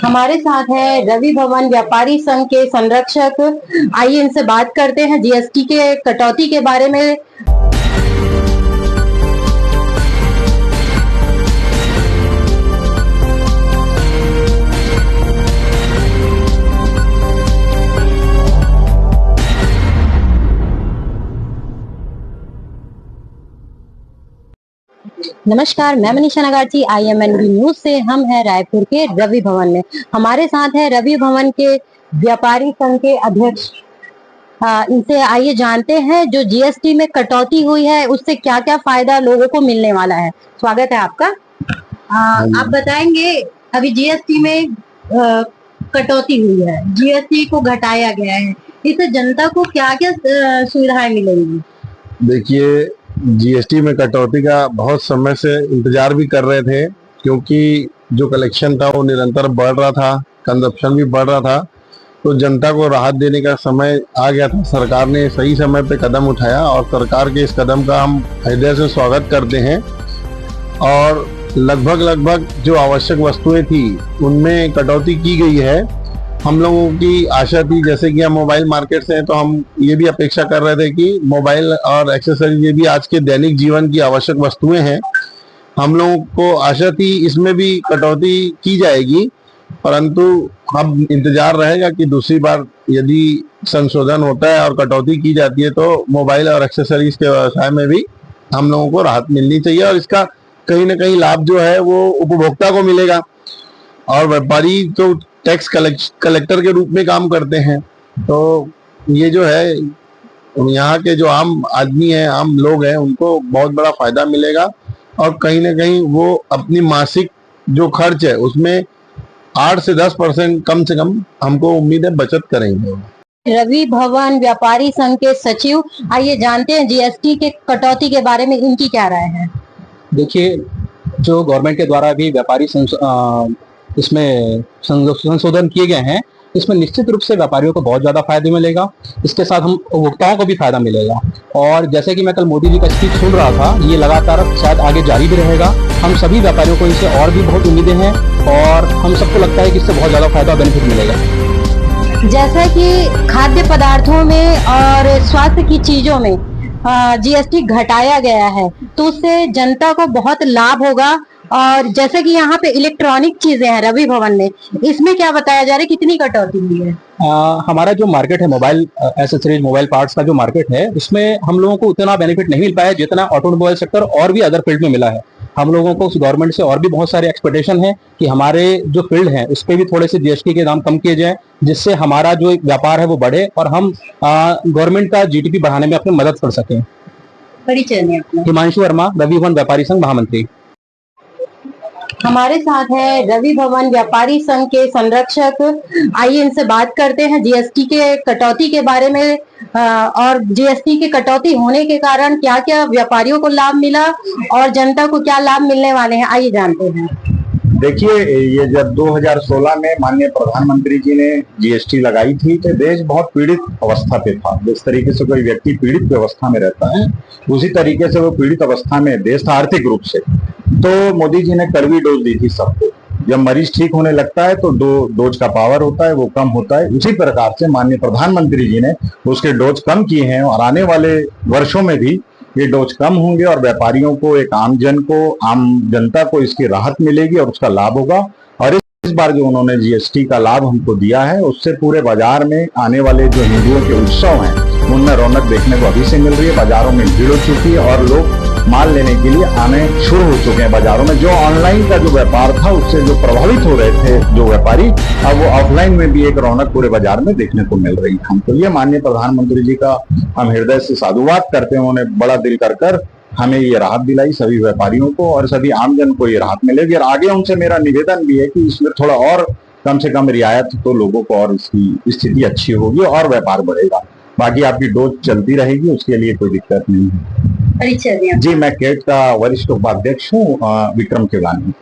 हमारे साथ है रवि भवन व्यापारी संघ के संरक्षक। आइए इनसे बात करते हैं जीएसटी के कटौती के बारे में। नमस्कार, मैं मनीषा नगाची IMNB न्यूज से। हम हैं रायपुर के रवि भवन में। हमारे साथ है रवि भवन के व्यापारी संघ के अध्यक्ष। इनसे आइए जानते हैं जो जीएसटी में कटौती हुई है उससे क्या क्या फायदा लोगों को मिलने वाला है। स्वागत है आपका। आप बताएंगे, अभी जीएसटी में कटौती हुई है, जीएसटी को घटाया गया है, इससे जनता को क्या क्या सुविधाएं मिलेंगी? देखिए, जीएसटी में कटौती का बहुत समय से इंतजार भी कर रहे थे, क्योंकि जो कलेक्शन था वो निरंतर बढ़ रहा था, कंजप्शन भी बढ़ रहा था, तो जनता को राहत देने का समय आ गया था। सरकार ने सही समय पे कदम उठाया और सरकार के इस कदम का हम हृदय से स्वागत करते हैं। और लगभग जो आवश्यक वस्तुएं थी उनमें कटौती की गई है। हम लोगों की आशा थी, जैसे कि हम मोबाइल मार्केट से हैं, तो हम ये भी अपेक्षा कर रहे थे कि मोबाइल और एक्सेसरीज ये भी आज के दैनिक जीवन की आवश्यक वस्तुएं हैं। हम लोगों को आशा थी इसमें भी कटौती की जाएगी, परंतु अब इंतजार रहेगा कि दूसरी बार यदि संशोधन होता है और कटौती की जाती है तो मोबाइल और एक्सेसरीज के व्यवसाय में भी हम लोगों को राहत मिलनी चाहिए और इसका कहीं ना कहीं लाभ जो है वो उपभोक्ता को मिलेगा। और व्यापारी तो टैक्स कलेक्टर के रूप में काम करते हैं, तो ये जो है यहाँ के जो आम आदमी हैं, आम लोग हैं, उनको बहुत बड़ा फायदा मिलेगा और कहीं ना कहीं वो अपनी मासिक जो खर्च है उसमें 8 से 10% कम से कम हमको उम्मीद है बचत करेंगे। रवि भवन व्यापारी संघ के सचिव, आइए जानते हैं जीएसटी के कटौती के बारे में इनकी क्या राय है। देखिए, जो गवर्नमेंट के द्वारा भी व्यापारी इसमें संशोधन किए गए हैं, इसमें निश्चित रूप से व्यापारियों को बहुत ज्यादा फायदा मिलेगा। इसके साथ हम उपभोक्ताओं को भी फायदा मिलेगा। और जैसे कि मैं कल मोदी जी का स्पीच सुन रहा था, ये लगातार शायद आगे जारी भी रहेगा। हम सभी व्यापारियों को इससे और भी बहुत उम्मीदें हैं और हम सबको लगता है कि इससे बहुत ज्यादा फायदा और बेनिफिट मिलेगा। जैसा कि खाद्य पदार्थों में और स्वास्थ्य की चीजों में जीएसटी घटाया गया है, तो उससे जनता को बहुत लाभ होगा। और जैसे कि यहाँ पे इलेक्ट्रॉनिक चीजें हैं रवि भवन में, इसमें क्या बताया जा रहा है, कितनी कटौती हुई है? हमारा जो मार्केट है मोबाइल एसेसरीज, मोबाइल पार्ट्स का जो मार्केट है, उसमें हम लोगों को उतना बेनिफिट नहीं मिल पाया जितना ऑटोमोबाइल सेक्टर और भी अदर फील्ड में मिला है। हम लोगों को उस गवर्नमेंट से और भी बहुत सारे एक्सपेक्टेशन है कि हमारे जो फील्ड है उस पर भी थोड़े से जीएसटी के दाम कम किए जाए, जिससे हमारा जो व्यापार है वो बढ़े और हम गवर्नमेंट का जीडीपी बढ़ाने में अपनी मदद कर सकें। परिचय हिमांशु वर्मा, रवि भवन व्यापारी संघ महामंत्री। हमारे साथ है रवि भवन व्यापारी संघ के संरक्षक। आइए इनसे बात करते हैं जीएसटी के कटौती के बारे में और जीएसटी की कटौती होने के कारण क्या क्या व्यापारियों को लाभ मिला और जनता को क्या लाभ मिलने वाले हैं, आइए जानते हैं। देखिए, ये जब 2016 में माननीय प्रधानमंत्री जी ने जीएसटी लगाई थी तो देश बहुत पीड़ित अवस्था पे था। जिस तरीके से कोई व्यक्ति पीड़ित अवस्था में रहता है, उसी तरीके से वो पीड़ित अवस्था में देश था आर्थिक रूप से। तो मोदी जी ने कड़वी डोज दी थी सबको। जब मरीज ठीक होने लगता है तो डोज का पावर होता है वो कम होता है। उसी प्रकार से माननीय प्रधानमंत्री जी ने उसके डोज कम किए हैं और आने वाले वर्षों में भी ये डोज कम होंगे और व्यापारियों को, एक आम जन को, आम जनता को इसकी राहत मिलेगी और उसका लाभ होगा। और इस बार जो उन्होंने जीएसटी का लाभ हमको दिया है, उससे पूरे बाजार में आने वाले जो हिंदुओं के उत्सव हैं उनमें रौनक देखने को अभी से मिल रही है। बाजारों में भीड़ हो चुकी है और लोग माल लेने के लिए आने शुरू हो चुके हैं बाजारों में। जो ऑनलाइन का जो व्यापार था उससे जो प्रभावित हो रहे थे जो व्यापारी, अब वो ऑफलाइन में भी एक रौनक पूरे बाजार में देखने को मिल रही है हमको। ये माननीय प्रधानमंत्री जी का हम हृदय से साधुवाद करते हैं। उन्होंने बड़ा दिल कर हमें ये राहत दिलाई, सभी व्यापारियों को और सभी आमजन को ये राहत मिलेगी। और आगे उनसे मेरा निवेदन भी है कि इसमें थोड़ा और कम से कम रियायत, तो लोगों को और इसकी स्थिति अच्छी होगी और व्यापार बढ़ेगा। बाकी आपकी डोज चलती रहेगी, उसके लिए कोई दिक्कत नहीं है। परिचय जी, मैं केट का वरिष्ठ उपाध्यक्ष हूँ, विक्रम केवलानी।